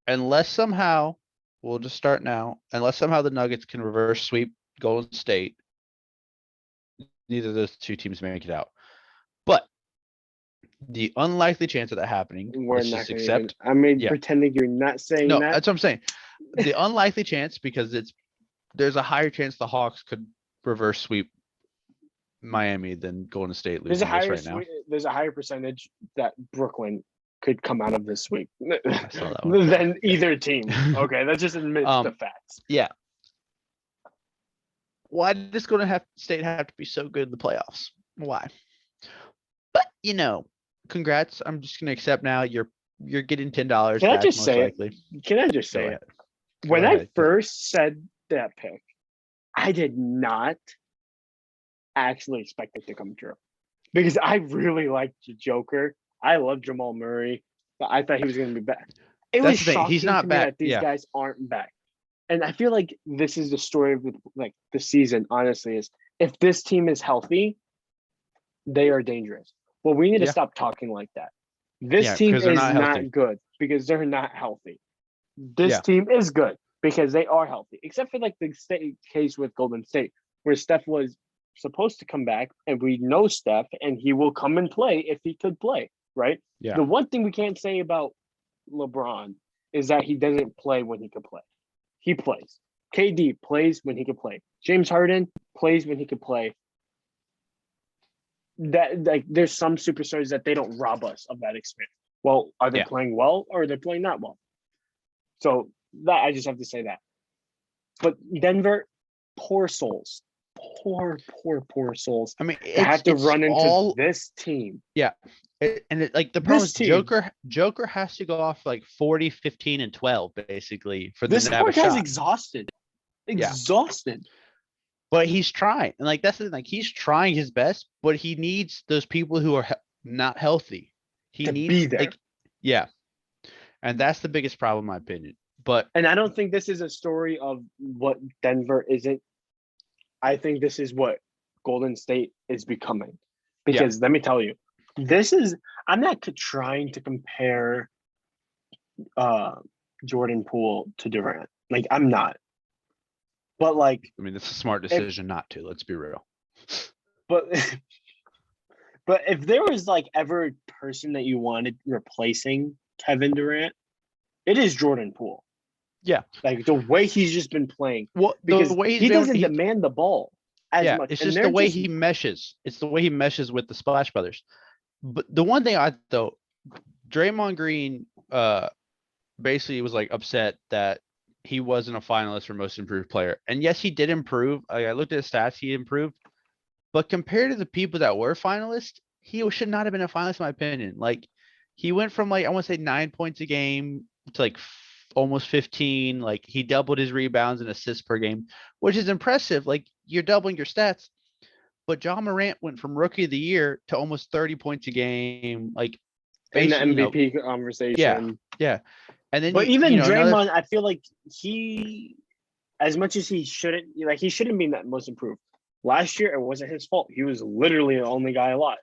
unless somehow we'll just start now, unless somehow the Nuggets can reverse sweep Golden State, neither of those two teams make it out. But the unlikely chance of that happening, We're let's not just going to even. accept. I mean, Yeah. pretending you're not saying No, that. that's what I'm saying. The unlikely chance, because there's a higher chance the Hawks could reverse sweep Miami than Golden State There's a losing this higher right now. there's a higher percentage that Brooklyn could come out of this week I saw that one. than either team. Okay, that just admits the facts. Yeah. Why does Golden State have to be so good in the playoffs? Why? But congrats. I'm just gonna accept now. You're getting $10 Can I back just most say likely. it? Can I just Go say ahead. it? When Go I ahead. first said that pick, I did not actually expect it to come true because I really liked the Joker. I love Jamal Murray, but I thought he was going to be back. It That's was the thing. shocking He's not to me back. that these Yeah. guys aren't back. And I feel like this is the story of the season, honestly, is if this team is healthy, they are dangerous. Well, we need to Yeah. stop talking like that. This Yeah, team 'cause they're is not healthy. not good because they're not healthy. This Yeah. team is good because they are healthy, except for like the case with Golden State, where Steph was supposed to come back, and we know Steph, and he will come and play if he could play, right? Yeah. The one thing we can't say about LeBron is that he doesn't play when he could play. He plays. KD plays when he could play. James Harden plays when he could play. That like there's some superstars that they don't rob us of that experience. Well, are they Yeah. playing well or are they playing not well? So that I just have to say that. But Denver, poor souls. Poor souls. I mean, They have to run into this team. Yeah. The problem This is team. Joker has to go off like 40, 15, and 12, basically, for them This to have poor a guy's shot. exhausted. Yeah. Exhausted. But he's trying. And that's the thing. He's trying his best, but he needs those people who are not healthy. He to needs be there. Yeah. And that's the biggest problem, in my opinion. And I don't think this is a story of what Denver isn't. I think this is what Golden State is becoming. Because let me tell you, I'm not trying to compare Jordan Poole to Durant. Like, I'm not. But like, I mean, it's a smart decision not to. Let's be real. But if there was like ever a person that you wanted replacing Kevin Durant, it is Jordan Poole. Yeah. Like the way he's just been playing. Well, because the way he doesn't demand the ball as much. It's just the way he meshes. It's the way he meshes with the Splash Brothers. But the one thing Draymond Green basically was like upset that he wasn't a finalist for most improved player. And yes, he did improve. I looked at his stats, he improved. But compared to the people that were finalists, he should not have been a finalist, in my opinion. Like, he went from like, I want to say 9 points a game to like almost 15. Like, he doubled his rebounds and assists per game, which is impressive. Like, you're doubling your stats. But John Morant went from rookie of the year to almost 30 points a game. Like, in the MVP conversation. Yeah. And then, but even Draymond, I feel like he, as much as he shouldn't be that most improved. Last year, it wasn't his fault. He was literally the only guy alive.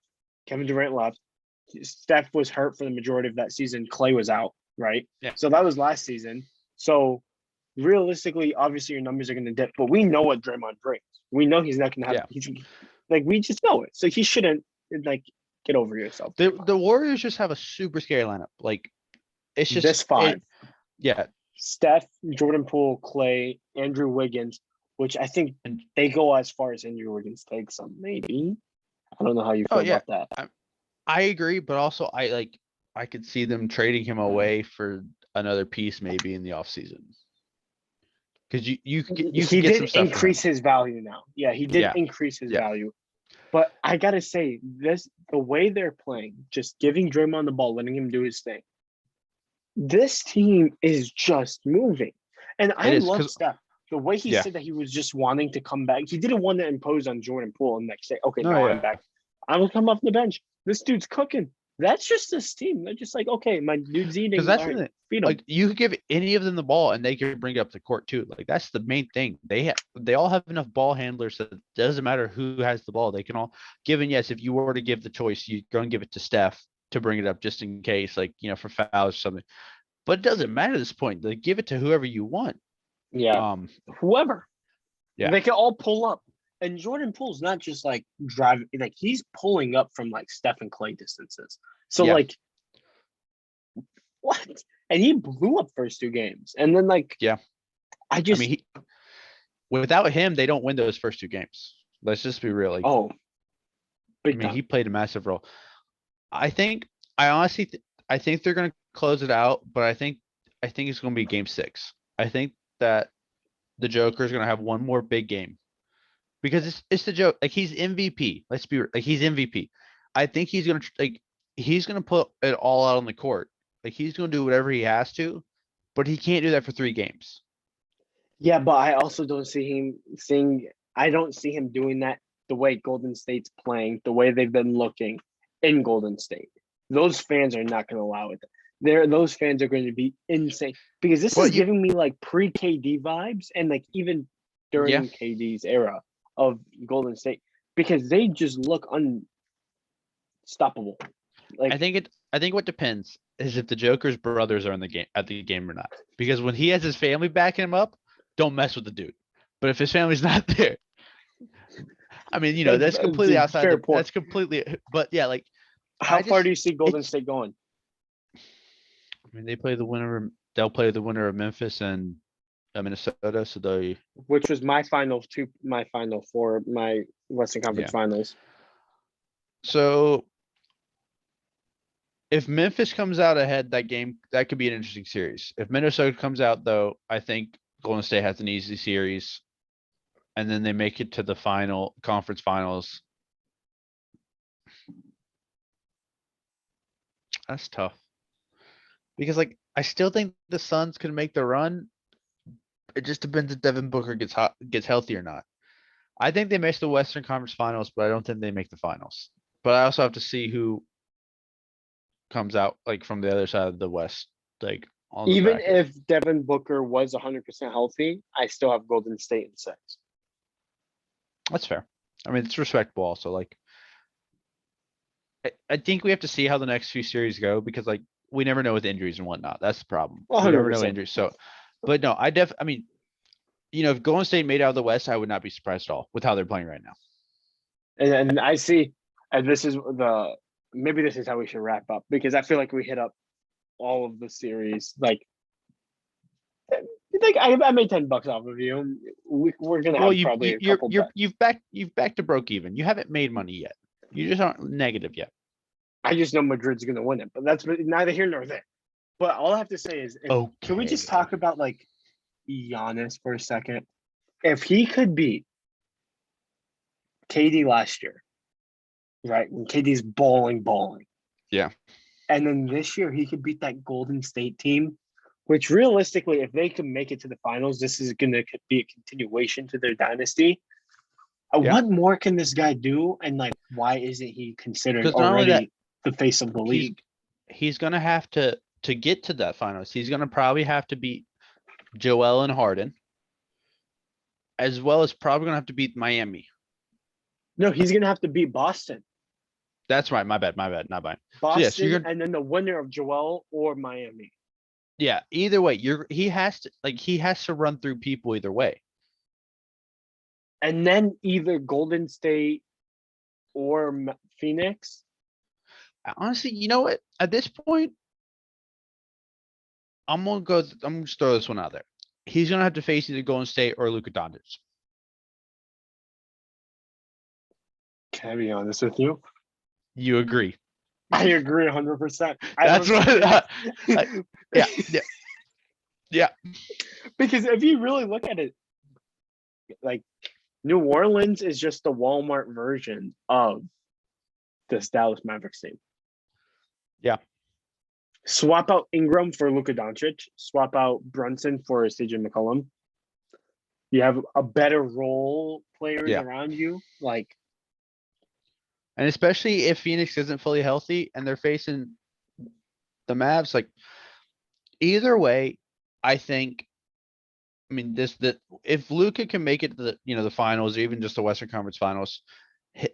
Kevin Durant left. Steph was hurt for the majority of that season. Clay was out, right? Yeah. So that was last season. So realistically, obviously your numbers are going to dip, but we know what Draymond brings. We know he's not going to have. We just know it. So he shouldn't get over yourself. The Warriors just have a super scary lineup. Like, it's just 5. Yeah. Steph, Jordan Poole, Clay, Andrew Wiggins, which I think they go as far as Andrew Wiggins takes them, maybe. I don't know how you feel about that. I agree, but also I could see them trading him away for another piece maybe in the offseason. Because you could get some stuff increase his value now. Yeah, he did increase his value. But I gotta say, the way they're playing, just giving Draymond the ball, letting him do his thing. This team is just moving. And I love Steph. The way he said that he was just wanting to come back. He didn't want to impose on Jordan Poole and say, okay, I'm back. I will come off the bench. This dude's cooking. That's just this team. They're just like, okay, my dude's Because eating. that's All the right, thing. feed him. Like you could give any of them the ball and they could bring it up the court too. Like that's the main thing. They all have enough ball handlers that it doesn't matter who has the ball. They can all given yes, if you were to give the choice, you go and give it to Steph to bring it up just in case, like for fouls or something. But it doesn't matter at this point. They give it to whoever you want. Yeah, whoever. Yeah. They can all pull up. And Jordan Poole's not just like driving, like he's pulling up from like Steph and Clay distances. So Yeah. like, what? And he blew up first 2 games. And then like, Yeah. I mean, without him, they don't win those first 2 games. Let's just be real. Like, big time. he played a massive role. I honestly, I think they're going to close it out, but I think it's going to be game 6. I think that the Joker is going to have one more big game because it's the joke. Like he's MVP. Let's be like he's MVP. I think he's going to put it all out on the court. Like he's going to do whatever he has to, but he can't do that for 3 games. Yeah, but I also don't see I don't see him doing that the way Golden State's playing, the way they've been looking in Golden State. Those fans are not going to allow it. Those fans are going to be insane because this is giving me like pre-KD vibes and like even during KD's era of Golden State because they just look unstoppable. Like I think what depends is if the Joker's brothers are in the game at the game or not. Because when he has his family backing him up, don't mess with the dude. But if his family's not there, I mean, that's completely outside. That's completely. But yeah, like how far do you see Golden State going? I mean, they'll play the winner of Memphis and Minnesota. So which was my final 4, my Western Conference Finals. So if Memphis comes out ahead that game, that could be an interesting series. If Minnesota comes out though, I think Golden State has an easy series, and then they make it to the conference finals. That's tough. Because like I still think the Suns can make the run. It just depends if Devin Booker gets healthy or not. I think they make the Western Conference Finals, but I don't think they make the finals. But I also have to see who comes out like from the other side of the West. Like even if Devin Booker was 100% healthy, I still have Golden State in 6. That's fair. I mean, it's respectable also. Like I think we have to see how the next few series go because like we never know with injuries and whatnot. That's the problem. 100%. We never know injuries. So, but no, I mean, if Golden State made out of the West, I would not be surprised at all with how they're playing right now. And I see, and maybe this is how we should wrap up because I feel like we hit up all of the series. Like I made $10 off of you. We're gonna have probably a couple. You've back to broke even. You haven't made money yet. You just aren't negative yet. I just know Madrid's gonna win it, but that's neither here nor there. But all I have to say is, can we just talk about like Giannis for a second? If he could beat KD last year, right? When KD's balling. Yeah. And then this year he could beat that Golden State team, which realistically, if they can make it to the finals, this is going to be a continuation to their dynasty. What more can this guy do? And like, why isn't he considered already the face of the league? He's going to have to get to that finals. He's going to probably have to beat Joel and Harden, as well as probably going to have to beat Miami. No, he's going to have to beat Boston. That's right. My bad. Not mine. Boston, so and then the winner of Joel or Miami. Yeah. Either way, he has to run through people either way. And then either Golden State or Phoenix. Honestly, you know what? At this point, I'm gonna throw this one out there. He's gonna have to face either Golden State or Luka Doncic. Can I be honest with you? You agree? I agree 100%. That's what. Yeah. Because if you really look at it, like New Orleans is just the Walmart version of this Dallas Mavericks team. Yeah. Swap out Ingram for Luka Doncic. Swap out Brunson for CJ McCollum. You have a better role players around you, like. And especially if Phoenix isn't fully healthy and they're facing the Mavs, like either way, I think. I mean, if Luka can make it to the finals, or even just the Western Conference Finals,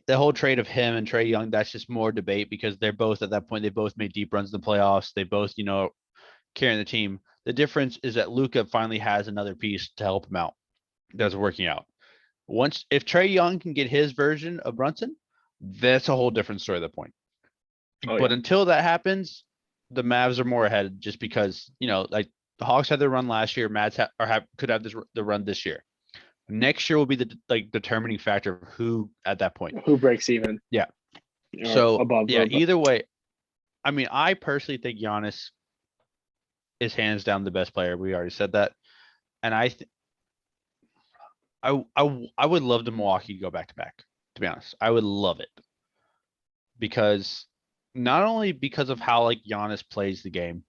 the whole trade of him and Trae Young, that's just more debate because they're both at that point. They both made deep runs in the playoffs. They both, carrying the team. The difference is that Luka finally has another piece to help him out. That's working out. If Trae Young can get his version of Brunson, that's a whole different story at that point. But until that happens, the Mavs are more ahead just because, like the Hawks had their run last year. Mavs could have the run this year. Next year will be the determining factor of who at that point. Who breaks even? Yeah. Or So above. Either way, I mean, I personally think Giannis is hands down the best player. We already said that, and I would love the Milwaukee go back to back. To be honest, I would love it because not only because of how like Giannis plays the game,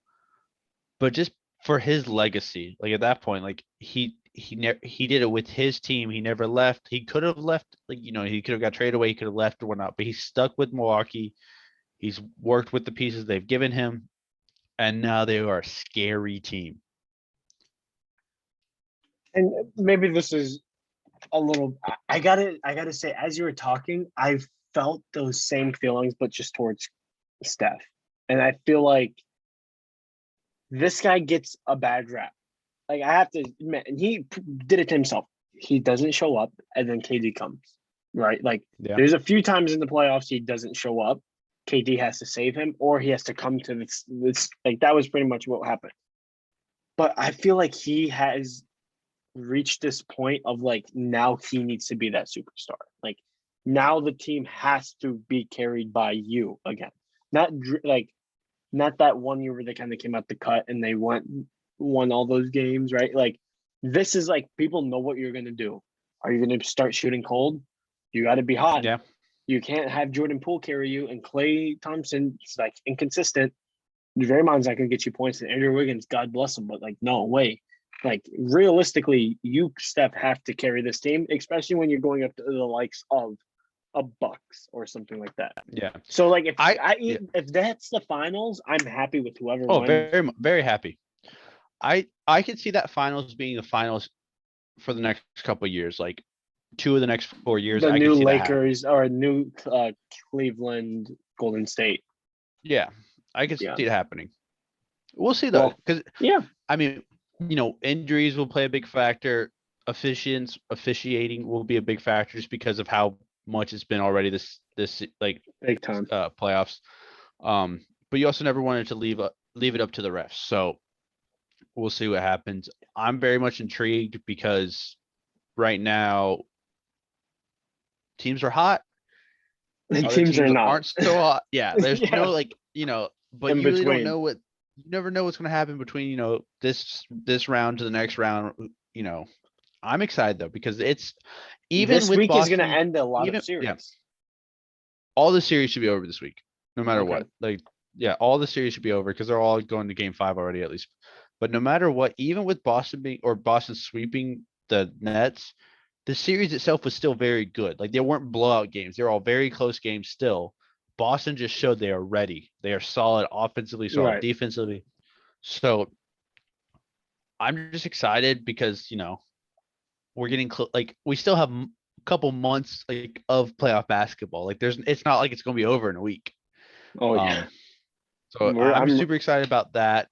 but just for his legacy. Like at that point, like he did it with his team. He never left. He could have left, he could have got traded away. He could have left or whatnot, but he stuck with Milwaukee. He's worked with the pieces they've given him, and now they are a scary team. And maybe this is a little. I gotta say, as you were talking, I felt those same feelings, but just towards Steph, and I feel like this guy gets a bad rap. Like I have to admit, and he did it to himself. He doesn't show up, and then KD comes, right? Like there's a few times in the playoffs he doesn't show up. KD has to save him, or he has to come to this. Like that was pretty much what happened. But I feel like he has reached this point of like now he needs to be that superstar. Like now the team has to be carried by you again. Not that 1 year where they kind of came out the cut and they won all those games, right? Like this is like people know what you're gonna do. Are you gonna start shooting cold? You got to be hot. Yeah. You can't have Jordan Poole carry you and Klay Thompson is like inconsistent. Draymond's not gonna get you points, and Andrew Wiggins, God bless him, but like no way. Like realistically, you Steph have to carry this team, especially when you're going up to the likes of a Bucks or something like that. Yeah. So like if that's the finals, I'm happy with whoever. Oh, wins. very very happy. I could see that finals being the finals for the next couple of years, like 2 of the next 4 years. The I new could see Lakers or a new Cleveland Golden State. Yeah, I could see it happening. We'll see though, because I mean, injuries will play a big factor. Officiating will be a big factor just because of how much it's been already this like big time playoffs. But you also never wanted to leave it up to the refs. So we'll see what happens. I'm very much intrigued because right now teams are hot. And teams are not. Aren't so hot. Yeah, there's no but in you really between. don't know you never know what's going to happen between this round to the next round. I'm excited though because it's even this with week Boston, is going to end a lot of series. Yeah, all the series should be over this week, no matter what. Like, all the series should be over because they're all going to Game 5 already at least. But no matter what, even with Boston sweeping the Nets, the series itself was still very good. Like they weren't blowout games; they're all very close games still. Boston just showed they are ready. They are solid offensively, solid defensively. So I'm just excited because we're getting we still have a couple months of playoff basketball. Like it's not like it's going to be over in a week. Oh yeah. So I'm super excited about that.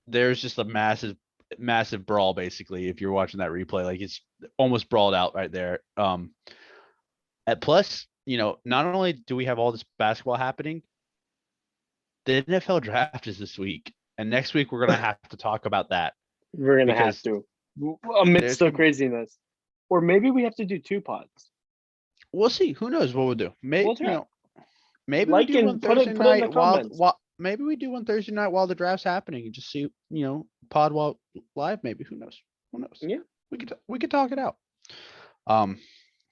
There's just a massive brawl basically if you're watching that replay. Like it's almost brawled out right there. At plus, not only do we have all this basketball happening, the NFL draft is this week, and next week we're gonna have to talk about that. We're gonna have to amidst the craziness, or maybe we have to do 2 pods. We'll see. Who knows what we'll do? Maybe maybe like we do one Thursday night while maybe we do one Thursday night while the draft's happening and just see pod while live. Maybe who knows? Yeah, we could talk it out.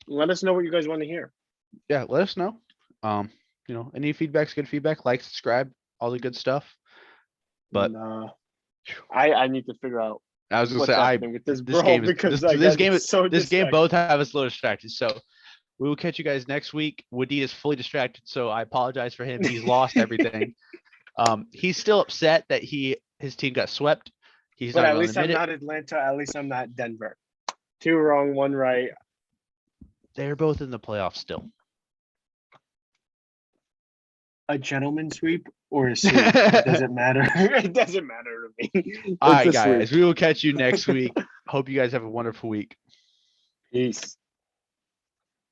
Let us know what you guys want to hear. Yeah, let us know. Any feedback's good feedback. Like, subscribe, all the good stuff. But I need to figure out. I was gonna say with this game both have us a little distracted. So We will catch you guys next week. Woody is fully distracted, so I apologize for him. He's lost everything. He's still upset that his team got swept. He's But not at going to least I'm admit it. not Atlanta. At least I'm not Denver. 2 wrong, 1 right. They're both in the playoffs still. A gentleman sweep or a sweep? It doesn't matter. It doesn't matter to me. All right, It's a guys. sweep. We will catch you next week. Hope you guys have a wonderful week. Peace.